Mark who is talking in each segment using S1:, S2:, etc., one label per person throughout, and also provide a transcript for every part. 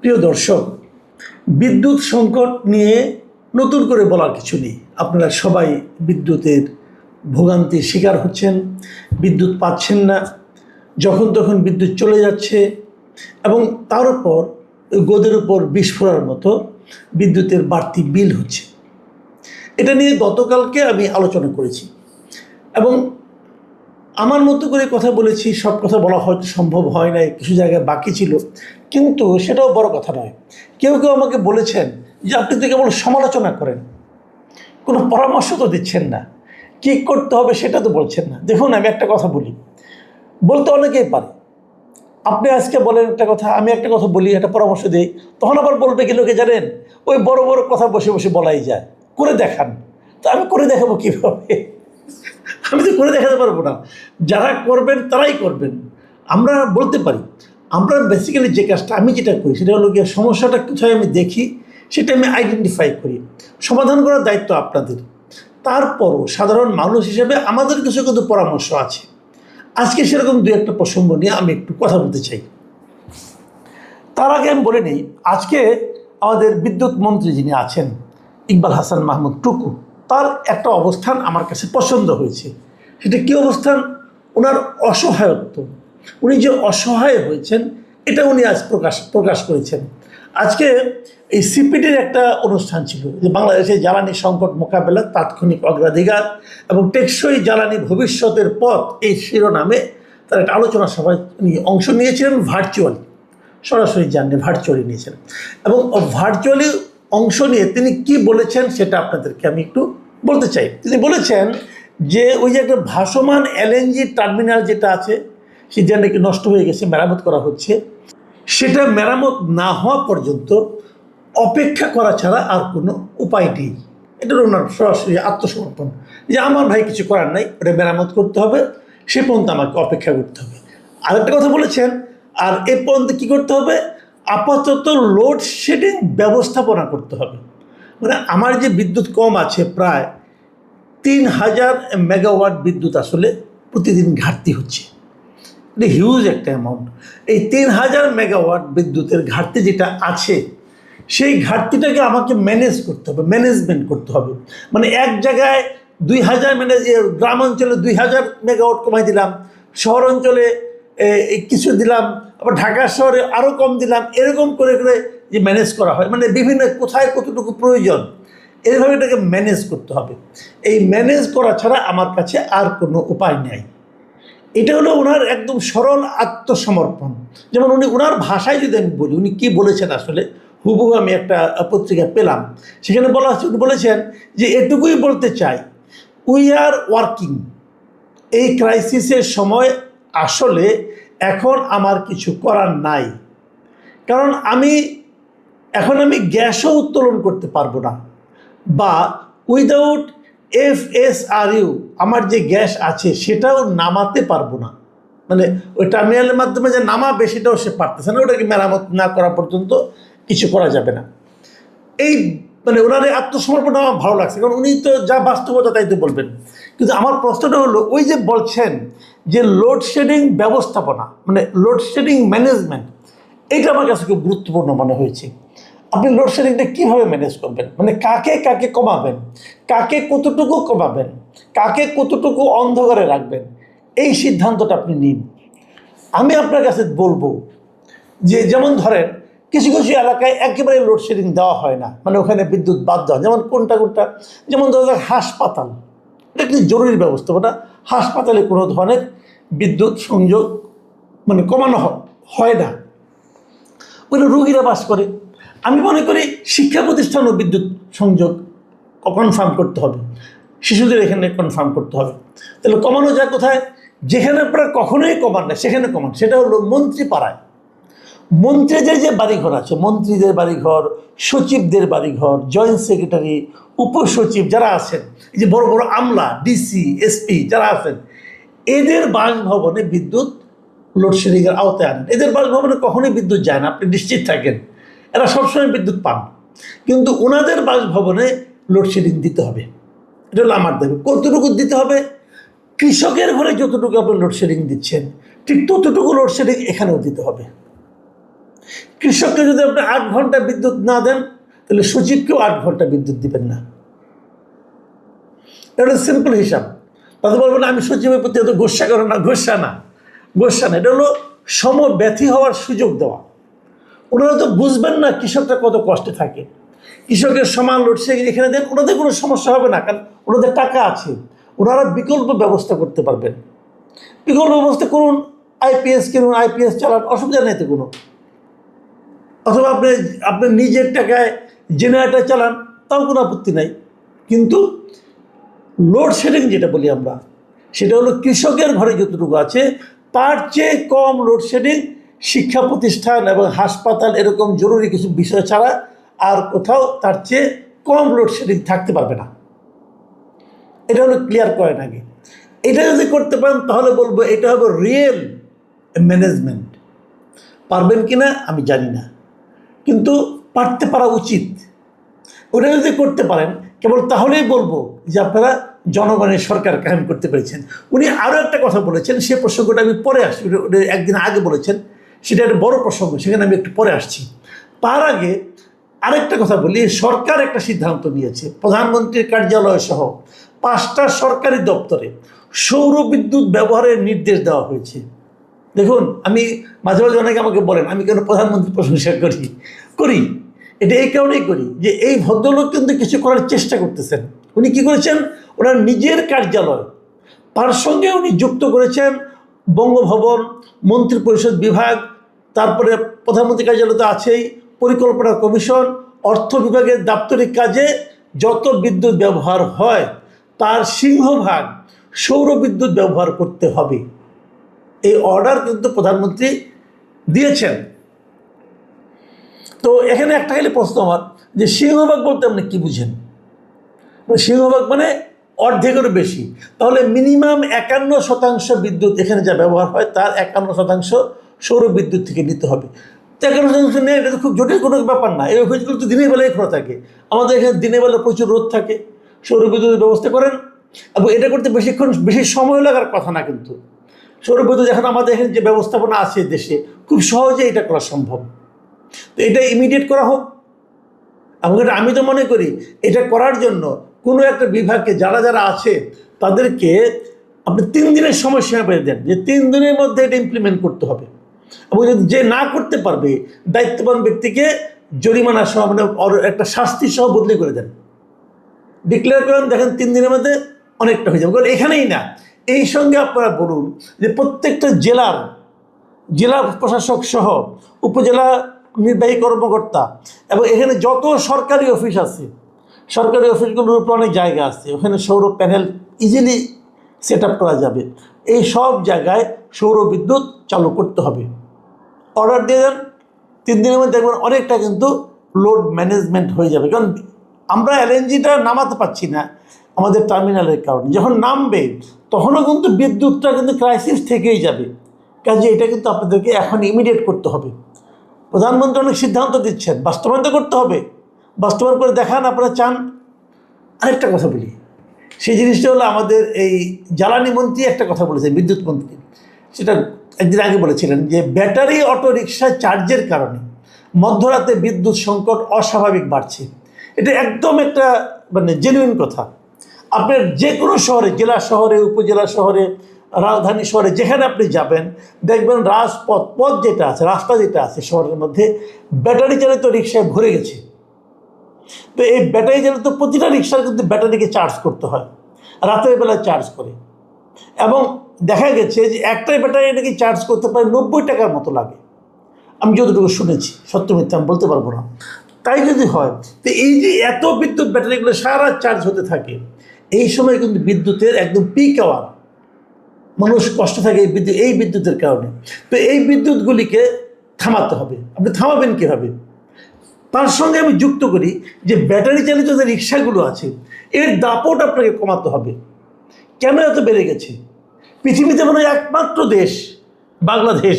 S1: প্রিয় দর্শক, বিদ্যুৎ সংকট নিয়ে নতুন করে বলার কিছু নেই। আপনারা সবাই বিদ্যুতের ভোগান্তির শিকার হচ্ছেন, বিদ্যুৎ পাচ্ছেন না, যখন তখন বিদ্যুৎ চলে যাচ্ছে এবং তার উপর গোদের উপর বিস্ফোরার মতো বিদ্যুতের বাড়তি বিল হচ্ছে। এটা নিয়ে গতকালকে আমি আলোচনা করেছি এবং আমার মতো করে কথা বলেছি। সব কথা বলা হয়তো সম্ভব হয় নাই, কিছু জায়গায় বাকি ছিল, কিন্তু সেটাও বড় কথা নয়। কেউ কেউ আমাকে বলেছেন যে আপনি তো কেবল সমালোচনা করেন, কোনো পরামর্শ তো দিচ্ছেন না, কী করতে হবে সেটা তো বলছেন না। দেখুন, আমি একটা কথা বলতে অনেকেই পারে। আপনি আজকে বলেন একটা কথা, আমি একটা কথা বলি, একটা পরামর্শ দিই, তখন আবার বলবে কি লোকে জানেন, ওই বড় বড় কথা বসে বসে বলাই যায়, করে দেখান। তো আমি করে দেখাবো কীভাবে? আমি তো করে দেখাতে পারবো না। যারা করবেন তারাই করবেন। আমরা বলতে পারি। আমরা বেসিক্যালি যে কাজটা আমি যেটা করি সেটা হলো গিয়ে সমস্যাটা কোথায় আমি দেখি সেটা আমি আইডেন্টিফাই করি। সমাধান করার দায়িত্ব আপনাদের। তারপরও সাধারণ মানুষ হিসেবে আমাদের কিছু কিন্তু পরামর্শ আছে। আজকে সেরকম দু একটা প্রসঙ্গ নিয়ে আমি একটু কথা বলতে চাই। তার আগে আমি বলে নিই, আজকে আমাদের বিদ্যুৎ মন্ত্রী যিনি আছেন ইকবাল হাসান মাহমুদ টুকু, তার একটা অবস্থান আমার কাছে পছন্দ হয়েছে। সেটা কী অবস্থান? ওনার অসহায়ত্ব। উনি যে অসহায় হয়েছেন এটা উনি আজ প্রকাশ করেছেন। আজকে এই সিপিডির একটা অনুষ্ঠান ছিল, যে বাংলাদেশের জ্বালানি সংকট মোকাবেলা, তাৎক্ষণিক অগ্রাধিকার এবং টেকসই জ্বালানি ভবিষ্যতের পথ, এই শিরোনামে তার একটা আলোচনা সভায় উনি অংশ নিয়েছিলেন ভার্চুয়ালি। সরাসরি জাননি, ভার্চুয়ালি নিয়েছেন। এবং ভার্চুয়ালি অংশ নিয়ে তিনি কি বলেছেন সেটা আপনাদেরকে আমি একটু বলতে চাই। তিনি বলেছেন যে ওই যে একটা ভাসমান এলএনজি টার্মিনাল যেটা আছে সেটা নাকি নষ্ট হয়ে গেছে, মেরামত করা হচ্ছে। সেটা মেরামত না হওয়া পর্যন্ত অপেক্ষা করা ছাড়া আর কোনো উপায় নেই। এটা ওনার সরাসরি আত্মসমর্পণ, যে আমার ভাই কিছু করার নাই, ওটা মেরামত করতে হবে, সে পর্যন্ত আমাকে অপেক্ষা করতে হবে। আরেকটা কথা বলেছেন, আর এ পর্যন্ত কী করতে হবে? আপাতত লোডশেডিং ব্যবস্থাপনা করতে হবে। মানে আমার যে বিদ্যুৎ কম আছে, প্রায় 3000 মেগাওয়াট বিদ্যুৎ আসলে প্রতিদিন ঘাটতি হচ্ছে। এটা হিউজ একটা অ্যামাউন্ট। এই 3000 মেগাওয়াট বিদ্যুতের ঘাটতি যেটা আছে, সেই ঘাটতিটাকে আমাকে ম্যানেজ করতে হবে, ম্যানেজমেন্ট করতে হবে। মানে এক জায়গায় 2000 গ্রাম অঞ্চলে 2000 মেগাওয়াট কমাই দিলাম, শহর অঞ্চলে কিছু দিলাম, আবার ঢাকা শহরে আরও কম দিলাম, এরকম করে করে যে ম্যানেজ করা হয়, মানে বিভিন্ন কোথায় কতটুকু প্রয়োজন, এইভাবে এটাকে ম্যানেজ করতে হবে। এই ম্যানেজ করা ছাড়া আমার কাছে আর কোনো উপায় নেই। এটা হলো ওনার একদম সরল আত্মসমর্পণ। যেমন উনি ওনার ভাষায় যদি আমি বলি, উনি কী বলেছেন আসলে হুবহু আমি একটা পত্রিকা পেলাম, সেখানে বলা হচ্ছে, উনি বলেছেন যে এটুকুই বলতে চাই, উই আর ওয়ার্কিং। এই ক্রাইসিসের সময় আসলে এখন আমার কিছু করার নাই, কারণ এখন আমি গ্যাসও উত্তোলন করতে পারবো না, বা উইদাউট FSRU আমার যে গ্যাস আছে সেটাও নামাতে পারবো না। মানে ওই টার্মিনালের মাধ্যমে যে নামাবে সেটাও সে পারতেছে না, ওটাকে মেরামত না করা পর্যন্ত কিছু করা যাবে না। এই মানে ওনার এই আত্মসমর্পণটা আমার ভালো লাগছে, কারণ উনি তো যা বাস্তবতা তাই তো বলবেন। কিন্তু আমার প্রশ্নটা হলো, ওই যে বলছেন যে লোডশেডিং ব্যবস্থাপনা, মানে লোডশেডিং ম্যানেজমেন্ট, এটা আমার কাছে খুব গুরুত্বপূর্ণ মনে হয়েছে। আপনি লোডশেডিংটা কীভাবে ম্যানেজ করবেন, মানে কাকে কাকে কমাবেন, কাকে কতটুকু কমাবেন, কাকে কতটুকু অন্ধকারে রাখবেন, এই সিদ্ধান্তটা আপনি নিন। আমি আপনার কাছে বলবো যে, যেমন ধরেন কিছু কিছু এলাকায় একেবারে লোডশেডিং দেওয়া হয় না, মানে ওখানে বিদ্যুৎ বাদ দেওয়া, যেমন কোনটা, যেমন ধরো হাসপাতাল, এটা একটি জরুরি ব্যবস্থাপনা। হাসপাতালে কোনো ধরনের বিদ্যুৎ সংযোগ মানে কমানো হয় না, ওখানে রোগীরা বাস করে। আমি মনে করি শিক্ষা প্রতিষ্ঠানও বিদ্যুৎ সংযোগ কনফার্ম করতে হবে, শিশুদের এখানে কনফার্ম করতে হবে। তাহলে কমানো যায় কোথায়? যেখানে আপনারা কখনোই কমান না সেখানে কমান, সেটা হলো মন্ত্রীপাড়ায়। মন্ত্রীদের যে বাড়িঘর আছে, মন্ত্রীদের বাড়িঘর, সচিবদের বাড়িঘর, জয়েন্ট সেক্রেটারি, উপসচিব যারা আছেন, এই যে বড় বড় আমলা, DC, SP যারা আছেন, এদের বাসভবনে বিদ্যুৎ লোডশেডিংয়ের আওতায় আনেন। এদের বাসভবনে কখনোই বিদ্যুৎ যায় না, আপনি নিশ্চিত থাকেন, এরা সবসময় বিদ্যুৎ পান। কিন্তু ওনাদের বাসভবনে লোডশেডিং দিতে হবে, এটা হলো আমার দাবি। কতটুকু দিতে হবে? কৃষকের ঘরে যতটুকু আপনি লোডশেডিং দিচ্ছেন ঠিক ততটুকু লোডশেডিং এখানেও দিতে হবে। কৃষককে যদি আপনি 8 ঘন্টা বিদ্যুৎ না দেন, তাহলে সচিবকেও 8 ঘন্টা বিদ্যুৎ দিবেন না। এটা সিম্পল হিসাব। তাদের বলবেন আমি সচিবের প্রতি এত গোসা করো না, গোসা না। এটা হলো সমব্যথী হওয়ার সুযোগ দেওয়া। ওনারা তো বুঝবেন না কৃষকরা কত কষ্টে থাকে। কৃষকের সমান লোডশেডিং এখানে দেন, ওনাদের কোনো সমস্যা হবে না, কারণ ওনাদের টাকা আছে। ওনারা বিকল্প ব্যবস্থা করতে পারবেন। বিকল্প ব্যবস্থা করুন, আইপিএস কিনুন, আইপিএস চালান, অসুবিধা নেই তো কোনো। অথবা আপনি নিজের টাকায় জেনারেটর চালান, তাও কোনো আপত্তি নাই। কিন্তু লোডশেডিং যেটা বলি আমরা, সেটা হলো কৃষকের ঘরে যতটুকু আছে তার চেয়ে কম লোডশেডিং শিক্ষা প্রতিষ্ঠান এবং হাসপাতাল এরকম জরুরি কিছু বিষয় ছাড়া আর কোথাও তার চেয়ে কম লোডশেডিং থাকতে পারবে না। এটা হলো ক্লিয়ার করেন আগে। এটা যদি করতে পারেন তাহলে বলবো এটা হবে রিয়েল ম্যানেজমেন্ট। পারবেন কি না আমি জানি না, কিন্তু পারতে পারা উচিত। ওটা যদি করতে পারেন কেবল তাহলেই বলবো যে আপনারা জনগণের সরকার কায়েম করতে পেরেছেন। উনি আরও একটা কথা বলেছেন, সে প্রসঙ্গটা আমি পরে আসছি। ওটা একদিন আগে বলেছেন, সেটা একটা বড় প্রসঙ্গ, সেখানে আমি একটু পরে আসছি। তার আগে আরেকটা কথা বলি। সরকার একটা সিদ্ধান্ত নিয়েছে, প্রধানমন্ত্রীর কার্যালয় সহ 5টা সরকারি দপ্তরে সৌর বিদ্যুৎ ব্যবহারের নির্দেশ দেওয়া হয়েছে। দেখুন, আমি মাঝে মাঝে অনেকে আমাকে বলেন আমি কেন প্রধানমন্ত্রী প্রশংসা করি। এটা এই কারণেই করি যে এই ভদ্রলোক কিন্তু কিছু করার চেষ্টা করতেছেন। উনি কি করেছেন, ওনার নিজের কার্যালয়, তার সঙ্গে উনি যুক্ত করেছেন বঙ্গভবন, মন্ত্রিপরিষদ বিভাগ, তারপরে প্রধানমন্ত্রী কার্যালয় তো আছেই, পরিকল্পনা কমিশন, অর্থ বিভাগের দাপ্তরিক কাজে যত বিদ্যুৎ ব্যবহার হয় তার সিংহভাগ সৌর বিদ্যুৎ ব্যবহার করতে হবে। এই অর্ডার কিন্তু প্রধানমন্ত্রী দিয়েছেন। তো এখানে একটা খালি প্রশ্ন আমার, যে সিংহভাগ বলতে আপনি কী বুঝেন? সিংহভাগ মানে অর্ধেকেরও বেশি। তাহলে মিনিমাম 51% বিদ্যুৎ এখানে যা ব্যবহার হয় তার 51% সৌর বিদ্যুৎ থেকে নিতে হবে। 51% নেই, এটা তো খুব জটিল কোনো ব্যাপার না। এই অফিসগুলো তো দিনের বেলায় খোলা থাকে। আমাদের এখানে দিনের বেলা প্রচুর রোদ থাকে, সৌর বিদ্যুতের ব্যবস্থা করেন। এবং এটা করতে বেশি সময় লাগার কথা না। কিন্তু সৌর বিদ্যুৎ এখন আমাদের এখানে যে ব্যবস্থাপনা আছে দেশে, খুব সহজে এটা করা সম্ভব। তো এটা ইমিডিয়েট করা হোক। এবং এটা আমি তো মনে করি এটা করার জন্য কোনো একটা বিভাগকে যারা আছে তাদেরকে আপনি 3 দিনের সময়সীমা বেঁধে দেন, যে 3 দিনের মধ্যে এটা ইমপ্লিমেন্ট করতে হবে। এবং যদি যে না করতে পারবে দায়িত্ববান ব্যক্তিকে জরিমানা সহ মানে একটা শাস্তি সহ বদলি করে দেন, ডিক্লেয়ার করেন। দেখেন 3 দিনের মধ্যে অনেকটা হয়ে যাবে। কারণ এখানেই না, এই সঙ্গে আপনারা বলুন যে প্রত্যেকটা জেলা প্রশাসক সহ উপজেলা নির্বাহী কর্মকর্তা এবং এখানে যত সরকারি অফিস আছে, সরকারি অফিসগুলোর উপর অনেক জায়গা আছে, ওখানে সৌর প্যানেল ইজিলি সেট আপ করা যাবে। এই সব জায়গায় সৌর বিদ্যুৎ চালু করতে হবে। অর্ডার দিয়ে দেন, 3 দিনের মধ্যে দেখবেন অনেকটা কিন্তু লোড ম্যানেজমেন্ট হয়ে যাবে। কারণ আমরা এলএনজিটা নামাতে পারছি না আমাদের টার্মিনালের কারণে। যখন নামবে তখনও কিন্তু বিদ্যুৎটা কিন্তু ক্রাইসিস থেকেই যাবে। কাজে এটা কিন্তু আপনাদেরকে এখন ইমিডিয়েট করতে হবে। প্রধানমন্ত্রী অনেক সিদ্ধান্ত দিচ্ছেন, বাস্তবায়ন তো করতে হবে। বাস্তবায়ন করে দেখান আপনারা চান। আরেকটা কথা বলি, সেই জিনিসটা হলো আমাদের এই জ্বালানি মন্ত্রী একটা কথা বলেছেন, বিদ্যুৎ মন্ত্রী, সেটা একদিন আগে বলেছিলেন যে ব্যাটারি অটো রিক্সা চার্জের কারণে মধ্যরাতে বিদ্যুৎ সংকট অস্বাভাবিক বাড়ছে। এটা একদম একটা মানে জেনুইন কথা। আপনার যে কোনো শহরে, জেলা শহরে, উপজেলা শহরে, রাজধানী শহরে যেখানে আপনি যাবেন দেখবেন পথ যেটা আছে, রাস্তা যেটা আছে শহরের মধ্যে ব্যাটারি চালিত রিক্সায় ভরে গেছে। তো এই ব্যাটারি চালিত প্রতিটা রিক্সার কিন্তু ব্যাটারিকে চার্জ করতে হয়, রাতের বেলায় চার্জ করে। এবং দেখা গেছে যে একটাই ব্যাটারি নাকি চার্জ করতে পারে 90 টাকার মতো লাগে। আমি যতটুকু শুনেছি, সত্য মিথ্যা আমি বলতে পারবো না। তাই যদি হয়, তো এই যে এত বিদ্যুৎ ব্যাটারিগুলো সারা চার্জ হতে থাকে, এই সময় কিন্তু বিদ্যুতের একদম পিক আওয়ার, মানুষ কষ্ট থাকে এই বিদ্যুতের কারণে। তো এই বিদ্যুৎগুলিকে থামাতে হবে। আপনি থামাবেন কীভাবে? তার সঙ্গে আমি যুক্ত করি যে ব্যাটারি চালিত যে রিক্সাগুলো আছে এর দাপট আপনাকে কমাতে হবে। কেন এত বেড়ে গেছে? পৃথিবীতে মনে হয় একমাত্র দেশ বাংলাদেশ,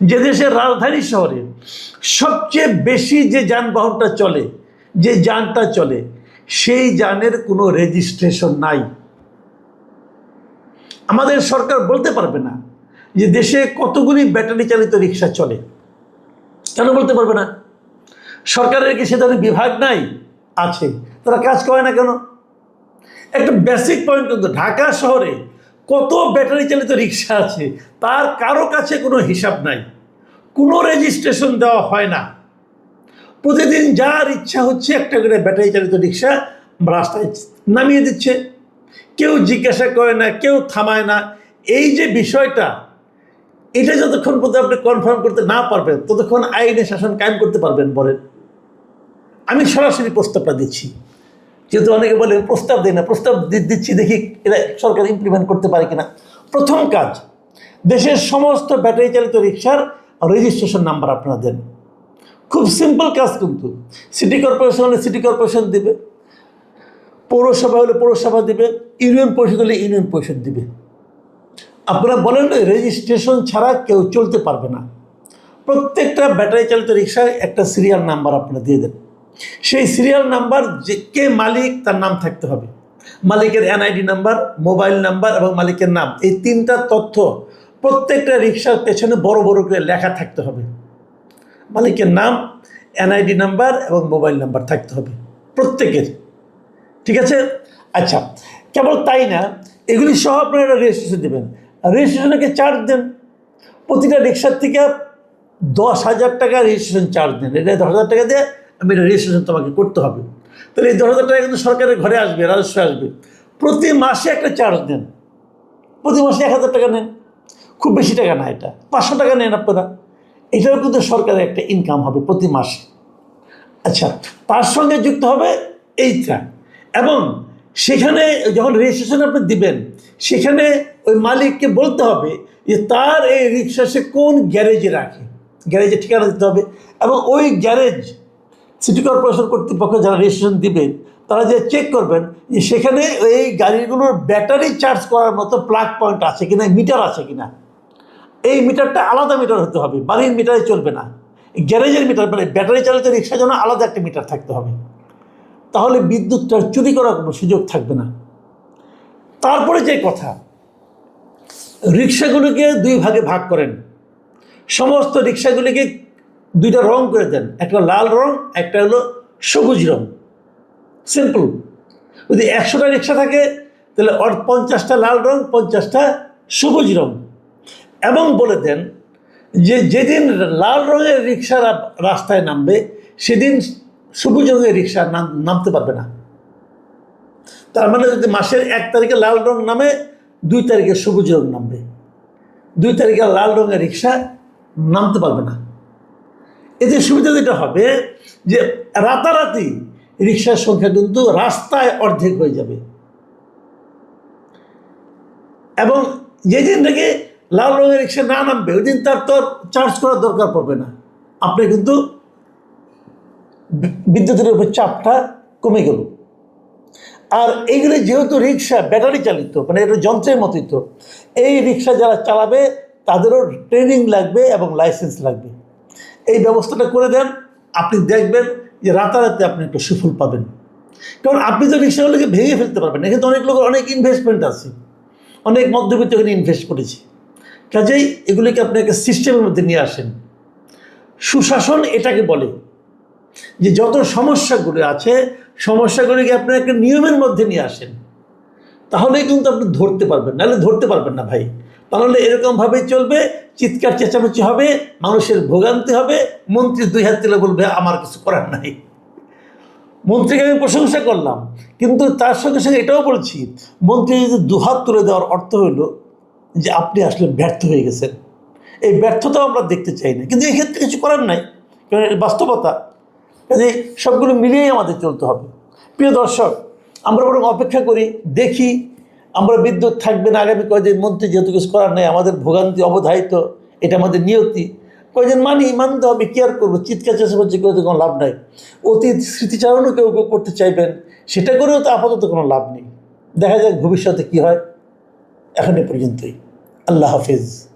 S1: যে দেশের রাজধানী শহরে সবচেয়ে বেশি যে যানবাহনটা চলে, যে যানটা চলে, সেই যানের কোনো রেজিস্ট্রেশন নাই। আমাদের সরকার বলতে পারবে না যে দেশে কতগুলি ব্যাটারি চালিত রিক্সা চলে। কেন বলতে পারবে না? সরকারের কি সে ধরনের বিভাগ নাই? আছে। তারা কাজ করে না কেন? একটা বেসিক পয়েন্ট, কিন্তু ঢাকা শহরে কত ব্যাটারি চালিত রিক্সা আছে তার কারো কাছে কোনো হিসাব নাই, কোনো রেজিস্ট্রেশন দেওয়া হয় না। প্রতিদিন যার ইচ্ছা হচ্ছে একটা করে ব্যাটারি চালিত রিক্সা রাস্তায় নামিয়ে দিচ্ছে, কেউ জিজ্ঞাসা করে না, কেউ থামায় না। এই যে বিষয়টা, এটা যতক্ষণ পর্যন্ত আপনি কনফার্ম করতে না পারবেন ততক্ষণ আইনে শাসন কায়েম করতে পারবেন বলেন? আমি সরাসরি প্রস্তাবটা দিচ্ছি, যেহেতু অনেকে বলে প্রস্তাব দেয় না, প্রস্তাব দিচ্ছি, দেখি এটা সরকার ইমপ্লিমেন্ট করতে পারে কিনা। প্রথম কাজ, দেশের সমস্ত ব্যাটারি চালিত রিক্সার রেজিস্ট্রেশন নাম্বার আপনারা দেন। খুব সিম্পল কাজ, কিন্তু সিটি কর্পোরেশন হলে সিটি কর্পোরেশন দিবে, পৌরসভা হলে পৌরসভা দিবে, ইউনিয়ন পরিষদ হলে ইউনিয়ন পরিষদ দিবে। আপনারা বলেন রেজিস্ট্রেশন ছাড়া কেউ চলতে পারবে না। প্রত্যেকটা ব্যাটারি চালিত রিক্সায় একটা সিরিয়াল নাম্বার আপনারা দিয়ে দেন। সেই সিরিয়াল নাম্বার যে কে মালিক তার নাম থাকতে হবে, মালিকের এনআইডি নাম্বার, মোবাইল নাম্বার এবং মালিকের নাম, এই তিনটা তথ্য প্রত্যেকটা রিক্সার পেছনে বড় বড় করে লেখা থাকতে হবে। মালিকের নাম, এনআইডি নাম্বার এবং মোবাইল নাম্বার থাকতে হবে প্রত্যেকের, ঠিক আছে? আচ্ছা, কেবল তাই না, এগুলি সহ আপনারা রেজিস্ট্রেশন দেবেন। রেজিস্ট্রেশনকে চার্জ দেন, প্রতিটা রিক্সার থেকে 10,000 টাকা রেজিস্ট্রেশন চার্জ দেন। এটা 10,000 টাকা দিয়ে আমি এটা রেজিস্ট্রেশন তোমাকে করতে হবে। তাহলে এই 10,000 টাকা কিন্তু সরকারের ঘরে আসবে, রাজস্ব আসবে। প্রতি মাসে একটা চার্জ দেন, প্রতি মাসে 1,000 টাকা নেন, খুব বেশি টাকা না, এটা 500 টাকা নেন আপনারা। এটাও কিন্তু সরকারের একটা ইনকাম হবে প্রতি মাসে। আচ্ছা, তার সঙ্গে যুক্ত হবে এইটা, এবং সেখানে যখন রেজিস্ট্রেশন আপনি দিবেন সেখানে ওই মালিককে বলতে হবে যে তার এই রিক্সা সে কোন গ্যারেজে রাখে, গ্যারেজের ঠিকানা দিতে হবে। এবং ওই গ্যারেজ সিটি কর্পোরেশন কর্তৃপক্ষ যারা রেজিস্ট্রেশন দিবেন তারা যে চেক করবেন যে সেখানে এই গাড়িগুলোর ব্যাটারি চার্জ করার মতো প্লাগ পয়েন্ট আছে কিনা, মিটার আছে কিনা। এই মিটারটা আলাদা মিটার হতে হবে, বাড়ির মিটারে চলবে না। গ্যারেজের মিটার, মানে ব্যাটারি চালিত রিক্সার জন্য আলাদা একটা মিটার থাকতে হবে। তাহলে বিদ্যুৎটা চুরি করার কোনো সুযোগ থাকবে না। তারপরে যে কথা, রিক্সাগুলোকে 2 ভাগে ভাগ করেন, সমস্ত রিক্সাগুলিকে 2টা রং করে দেন, একটা লাল রং, একটা হলো সবুজ রং। সিম্পল। যদি 100টা রিক্সা থাকে তাহলে 50টা লাল রং, 50টা সবুজ রং। এবং বলে দেন যে যেদিন লাল রঙের রিক্সা রাস্তায় নামবে সেদিন সবুজ রঙের রিক্সা নামতে পারবে না। তার মানে যদি মাসের 1 তারিখে লাল রং নামে, 2 তারিখে সবুজ রং নামবে, 2 তারিখে লাল রঙের রিক্সা নামতে পারবে না। এতে সুবিধা যেটা হবে যে রাতারাতি রিক্সার সংখ্যা কিন্তু রাস্তায় অর্ধেক হয়ে যাবে, এবং যেদিন থেকে লাল রঙের রিক্সা না নামবে ওই দিন তার তো চার্জ করার দরকার পড়বে না। আপনি কিন্তু বিদ্যুতের উপর চাপটা কমে গেল। আর এইগুলি যেহেতু রিক্সা ব্যাটারি চালিত, মানে এটা যন্ত্রের মতোই, তো এই রিক্সা যারা চালাবে তাদেরও ট্রেনিং লাগবে এবং লাইসেন্স লাগবে। এই ব্যবস্থাটা করে দেন, আপনি দেখবেন যে রাতারাতি আপনি একটা সুফল পাবেন। কারণ আপনি তো রিক্সাগুলোকে ভেঙে ফেলতে পারবেন, এখানে তো অনেক লোকের অনেক ইনভেস্টমেন্ট আছে, অনেক মধ্যবিত্ত এখানে ইনভেস্ট করেছে। কাজেই এগুলিকে আপনি একটা সিস্টেমের মধ্যে নিয়ে আসেন। সুশাসন এটাকে বলে যে যত সমস্যাগুলি আছে সমস্যাগুলিকে আপনি একটা নিয়মের মধ্যে নিয়ে আসেন, তাহলেই কিন্তু আপনি ধরতে পারবেন, নাহলে ধরতে পারবেন না ভাই। তাহলে এরকমভাবেই চলবে, চিৎকার চেঁচামেচি হবে, মানুষের ভোগান্তি হবে, মন্ত্রী 2 হাত তুলে বলবে আমার কিছু করার নাই। মন্ত্রীকে আমি প্রশংসা করলাম, কিন্তু তার সঙ্গে সঙ্গে এটাও বলছি মন্ত্রী যদি 2 হাত তুলে দেওয়ার অর্থ হলো যে আপনি আসলে ব্যর্থ হয়ে গেছেন। এই ব্যর্থতাও আমরা দেখতে চাই না, কিন্তু এক্ষেত্রে কিছু করার নাই, কারণ বাস্তবতা। কাজে সবগুলো মিলিয়েই আমাদের চলতে হবে। প্রিয় দর্শক, আমরা বরং অপেক্ষা করি, দেখি আমরা বিদ্যুৎ থাকবে না আগামী কয়েকদিন মধ্যে, যেহেতু কিছু করার নেই, আমাদের ভোগান্তি অবধারিত, এটা আমাদের নিয়তি। কয়েকদিন মানতে হবে, কি আর করবো, চিৎকার চেঁচামেচি করে তো কোনো লাভ নাই। অতীত স্মৃতিচারণও কেউ কেউ করতে চাইবেন, সেটা করেও তো আপাতত কোনো লাভ নেই। দেখা যাক ভবিষ্যতে কী হয়। এখন এ পর্যন্তই। আল্লাহ হাফিজ।